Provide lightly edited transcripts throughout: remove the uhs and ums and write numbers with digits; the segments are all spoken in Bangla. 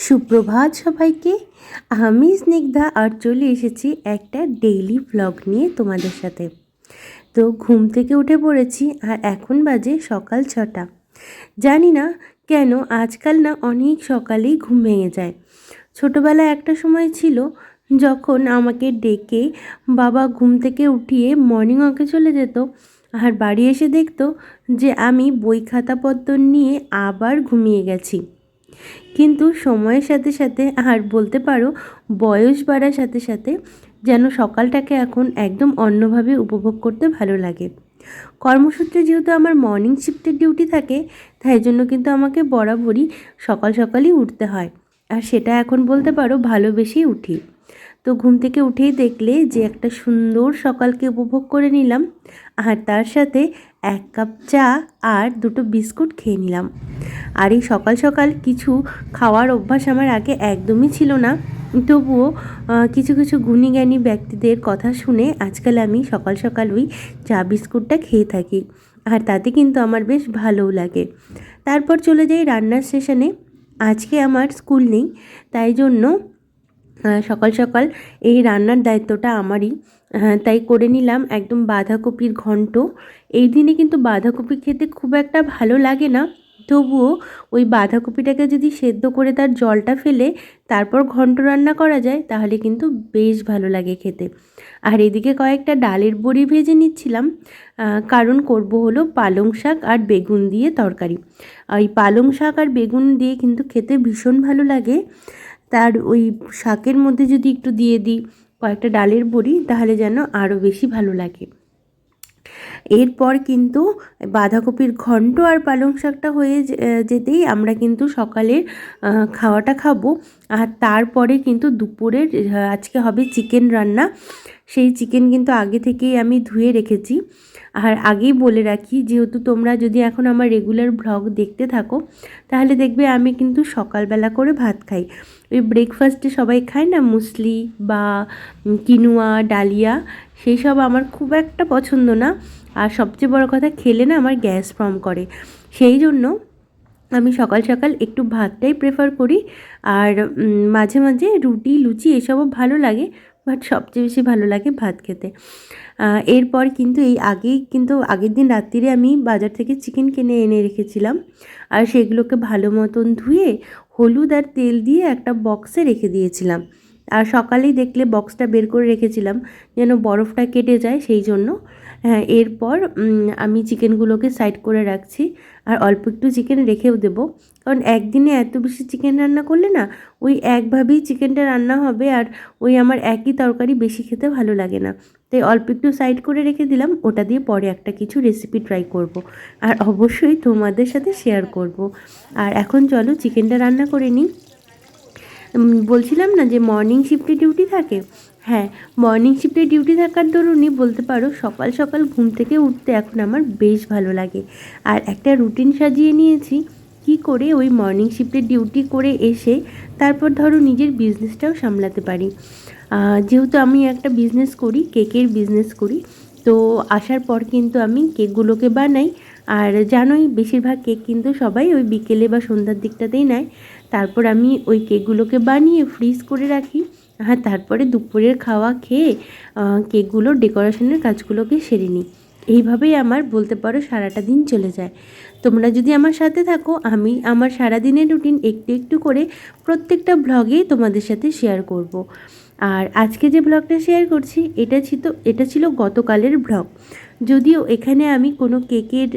সুপ্রভাত সবাইকে। আমি স্নিগ্ধা আর চলে এসেছি একটা ডেইলি ব্লগ নিয়ে তোমাদের সাথে। তো ঘুম থেকে উঠে পড়েছি আর এখন বাজে সকাল 6টা। জানি না কেন আজকাল না অনেক সকালেই ঘুম ভেঙে যায়। ছোটোবেলায় একটা সময় ছিল যখন আমাকে ডেকে বাবা ঘুম থেকে উঠিয়ে মর্নিং ওয়াকে চলে যেত আর বাড়ি এসে দেখতো যে আমি বই খাতাপত্র নিয়ে আবার ঘুমিয়ে গেছি। কিন্তু সময়ের সাথে সাথে আর বলতে পারো বয়স বাড়ার সাথে সাথে যেন সকালটাকে এখন একদম অন্যভাবে উপভোগ করতে ভালো লাগে। কর্মসূত্রে যেহেতু আমার মর্নিং শিফটের ডিউটি থাকে, তাই জন্য কিন্তু আমাকে বরাবরই সকাল সকালই উঠতে হয়, আর সেটা এখন বলতে পারো ভালোবেসেই উঠি। তো ঘুম থেকে উঠেই দেখলে যে একটা সুন্দর সকালকে উপভোগ করে নিলাম, আর তার সাথে 1 কাপ চা আর 2টো বিস্কুট খেয়ে নিলাম। আর এই সকাল সকাল কিছু খাওয়ার অভ্যাস আমার আগে একদমই ছিল না, তবুও কিছু কিছু গুণী জ্ঞানী ব্যক্তিদের কথা শুনে আজকাল আমি সকাল সকাল ওই চা বিস্কুটটা খেয়ে থাকি, আর তাতে কিন্তু আমার বেশ ভালোও লাগে। তারপর চলে যাই রান্নার সেশনে। আজকে আমার স্কুল নেই, তাই জন্য সকাল সকাল এই রান্নার দায়িত্বটা আমারই। তাই করে নিলাম একদম বাঁধাকপির ঘন্ট। এই দিনে কিন্তু বাঁধাকপি খেতে খুব একটা ভালো লাগে না, তবুও ওই বাঁধাকপিটাকে যদি সেদ্ধ করে তার জলটা ফেলে তারপর ঘন্ট রান্না করা যায় তাহলে কিন্তু বেশ ভালো লাগে খেতে। আর এদিকে কয়েকটা ডালের বড়ি ভেজে নিচ্ছিলাম, কারণ করব হলো পালং শাক আর বেগুন দিয়ে তরকারি। এই পালং শাক আর বেগুন দিয়ে কিন্তু খেতে ভীষণ ভালো লাগে। তার ওই শাকের মধ্যে যদি একটু দিয়ে দিই কয়েকটা ডালের বড়ি, তাহলে যেন আরও বেশি ভালো লাগে। এরপর কিন্তু বাঁধাকপির ঘন্ট আর পালং শাকটা হয়ে যেতেই আমরা কিন্তু সকালের খাওয়াটা খাবো। আর তারপরে কিন্তু দুপুরের আজকে হবে চিকেন রান্না। সেই চিকেন কিন্তু আগে থেকেই আমি ধুয়ে রেখেছি। আর আগেই বলে রাখি, যেহেতু তোমরা যদি এখন আমার রেগুলার ব্লগ দেখতে থাকো তাহলে দেখবে আমি কিন্তু সকালবেলা করে ভাত খাই। ওই ব্রেকফাস্টে সবাই খায় না মুসলি বা কিনুয়া, ডালিয়া, সেই সব আমার খুব একটা পছন্দ না। আর সবচেয়ে বড় কথা, খেলে না আমার গ্যাস ফর্ম করে। সেই জন্য আমি সকাল সকাল একটু ভাতটাই প্রেফার করি। আর মাঝে মাঝে রুটি, লুচি এসবও ভালো লাগে, বাট সবচেয়ে বেশি ভালো লাগে ভাত খেতে। এরপর কিন্তু আগের দিন রাত্রিরে আমি বাজার থেকে চিকেন কিনে এনে রেখেছিলাম, আর সেগুলোকে ভালো মতন ধুয়ে হলুদ আর তেল দিয়ে একটা বক্সে রেখে দিয়েছিলাম। আর সকালেই দেখলে বক্সটা বের করে রেখেছিলাম যেন বরফটা কেটে যায়, সেই জন্য। হ্যাঁ, এরপর আমি চিকেনগুলোকে সাইড করে রাখছি, আর অল্প একটু চিকেন রেখেও দেবো, কারণ একদিনে এত বেশি চিকেন রান্না করলে না ওই একভাবেই চিকেনটা রান্না হবে, আর ওই আমার একই তরকারি বেশি খেতে ভালো লাগে না। তাই অল্প একটু সাইড করে রেখে দিলাম, ওটা দিয়ে পরে একটা কিছু রেসিপি ট্রাই করব, আর অবশ্যই তোমাদের সাথে শেয়ার করব। আর এখন চলো চিকেনটা রান্না করে নিই। বলছিলাম না যে মর্নিং শিফটে ডিউটি থাকে। হ্যাঁ, মর্নিং শিফটে ডিউটি থাকার দরুনই বলতে পারো সকাল সকাল ঘুম থেকে উঠতে এখন আমার বেশ ভালো লাগে। আর একটা রুটিন সাজিয়ে নিয়েছি কি করে ওই মর্নিং শিফটে ডিউটি করে এসে তারপর ধরো নিজের বিজনেসটাও সামলাতে পারি। যেহেতু আমি একটা বিজনেস করি, কেকের বিজনেস করি, তো আসার পর কিন্তু আমি কেকগুলোকে বানাই। আর জানোই বেশিরভাগ কেক কিন্তু সবাই ওই বিকেলে বা সন্ধ্যার দিকটাতেই নেয়। তারপর আমি ওই কেকগুলোকে বানিয়ে ফ্রিজ করে রাখি। হ্যাঁ, তারপরে দুপুরের খাওয়া খেয়ে কেকগুলোর ডেকোরেশনের কাজগুলোকে সেরে নিই। এইভাবেই আমার বলতে পারো সারাটা দিন চলে যায়। তোমরা যদি আমার সাথে থাকো, আমি আমার সারাদিনের রুটিন একটু একটু করে প্রত্যেকটা ব্লগেই তোমাদের সাথে শেয়ার করব। আর আজকে যে ব্লগটা শেয়ার করছি এটা ছিল গতকালের ব্লগ। যদিও এখানে আমি কোনো কেকের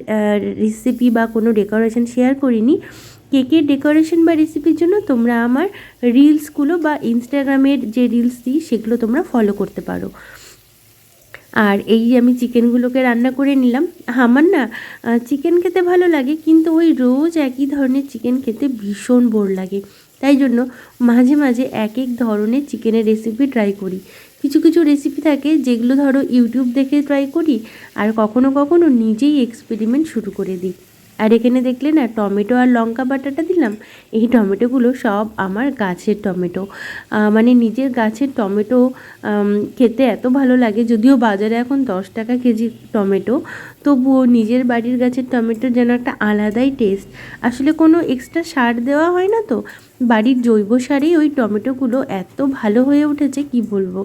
রেসিপি বা কোনো ডেকোরেশন শেয়ার করিনি। কেকের ডেকোরেশন বা রেসিপির জন্য তোমরা আমার রিলসগুলো বা ইনস্টাগ্রামের যে রিলস দিই সেগুলো তোমরা ফলো করতে পারো। আর এই আমি চিকেনগুলোকে রান্না করে নিলাম। আমার না চিকেন খেতে ভালো লাগে, কিন্তু ওই রোজ একই ধরনের চিকেন খেতে ভীষণ বোর লাগে। তাই জন্য মাঝে মাঝে এক এক ধরনের চিকেনের রেসিপি ট্রাই করি। কিছু কিছু রেসিপি থাকে যেগুলো ধরো ইউটিউব দেখে ট্রাই করি, আর কখনো কখনো নিজেই এক্সপেরিমেন্ট শুরু করে দিই। আর এখানে দেখলে না টমেটো আর লঙ্কা বাটাটা দিলাম। এই টমেটোগুলো সব আমার গাছের টমেটো, মানে নিজের গাছের টমেটো খেতে এত ভালো লাগে। যদিও বাজারে এখন 10 টাকা কেজি টমেটো, তবুও নিজের বাড়ির গাছের টমেটোর যেন একটা আলাদাই টেস্ট। আসলে কোনো এক্সট্রা সার দেওয়া হয় না, তো বাড়ির জৈব সারেই ওই টমেটোগুলো এত ভালো হয়ে উঠেছে কি বলবো।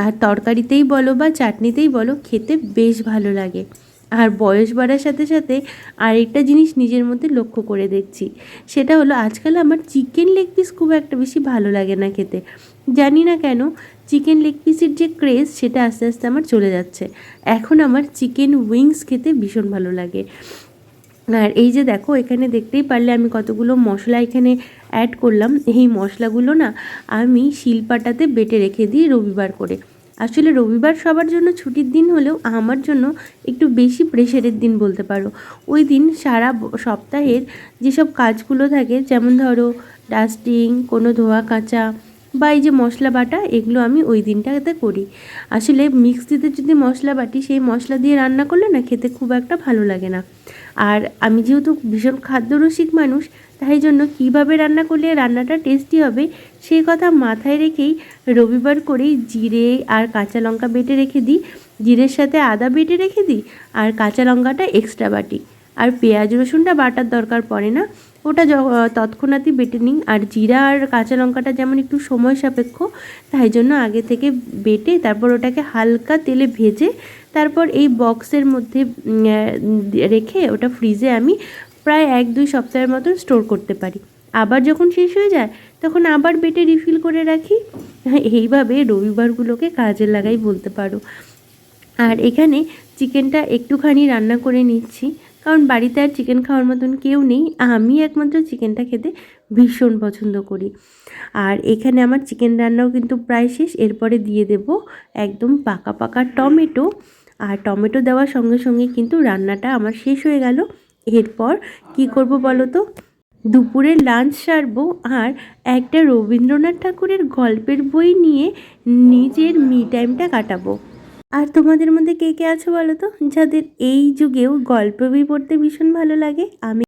আর তরকারিতেই বলো বা চাটনিতেই বলো, খেতে বেশ ভালো লাগে। আর বয়স বাড়ার সাথে সাথে আরেকটা জিনিস নিজের মধ্যে লক্ষ্য করে দেখছি, সেটা হলো আজকাল আমার চিকেন লেগ পিস খুব একটা বেশি ভালো লাগে না খেতে। জানি না কেন, চিকেন লেগ পিসের যে ক্রেজ সেটা আস্তে আস্তে আমার চলে যাচ্ছে। এখন আমার চিকেন উইংস খেতে ভীষণ ভালো লাগে। আর এই যে দেখো, এখানে দেখতেই পারলে আমি কতগুলো মশলা এখানে অ্যাড করলাম। এই মশলাগুলো না আমি শিলপাটাতে বেটে রেখে দিই রবিবার করে। আসলে রবিবার সবার জন্য ছুটির দিন হলেও আমার জন্য একটু বেশি প্রেশারের দিন বলতে পারো। ওই দিন সারা সপ্তাহের যেসব কাজগুলো থাকে, যেমন ধরো ডাস্টিং, কোনো ধোয়া কাচা বা এই যে মশলা বাটা, এগুলো আমি ওই দিনটাতে করি। আসলে মিক্সিতে যদি মশলা বাটি, সেই মশলা দিয়ে রান্না করলে না খেতে খুব একটা ভালো লাগে না। আর আমি যেহেতু ভীষণ খাদ্যরসিক মানুষ, তাই জন্য কীভাবে রান্না করলে রান্নাটা টেস্টি হবে সেই কথা মাথায় রেখেই রবিবার করেই জিরে আর কাঁচা লঙ্কা বেটে রেখে দিই। জিরের সাথে আদা বেটে রেখে দিই, আর কাঁচা লঙ্কাটা এক্সট্রা বাটি। আর পেঁয়াজ রসুনটা বাটার দরকার পড়ে না, ওটা তৎক্ষণাৎই বেটে নিই। আর জিরা আর কাঁচা লঙ্কাটা যেমন একটু সময় সাপেক্ষ, তাই জন্য আগে থেকে বেটে তারপর ওটাকে হালকা তেলে ভেজে তারপর এই বক্সের মধ্যে রেখে ওটা ফ্রিজে আমি প্রায় 1-2 সপ্তাহের মতন স্টোর করতে পারি। আবার যখন শেষ হয়ে যায় তখন আবার বেটে রিফিল করে রাখি। এইভাবে রবিবারগুলোকে কাজে লাগাই বলতে পারো। আর এখানে চিকেনটা একটুখানি রান্না করে নিচ্ছি, কারণ বাড়িতে আর চিকেন খাওয়ার মতন কেউ নেই, আমি একমাত্র চিকেনটা খেতে ভীষণ পছন্দ করি। আর এখানে আমার চিকেন রান্নাও কিন্তু প্রায় শেষ। এরপরে দিয়ে দেব একদম পাকা পাকা টমেটো। আর টমেটো দেওয়ার সঙ্গে সঙ্গে কিন্তু রান্নাটা আমার শেষ হয়ে গেল। এরপর কি করব বলো তো, দুপুরের লাঞ্চ সারবো আর একটা রবীন্দ্রনাথ ঠাকুরের গল্পের বই নিয়ে নিজের মি টাইমটা কাটাবো। আর তোমাদের মধ্যে কে কে আছো বলো তো, যাদের এই যুগেও গল্প বই পড়তে ভীষণ ভালো লাগে? আমি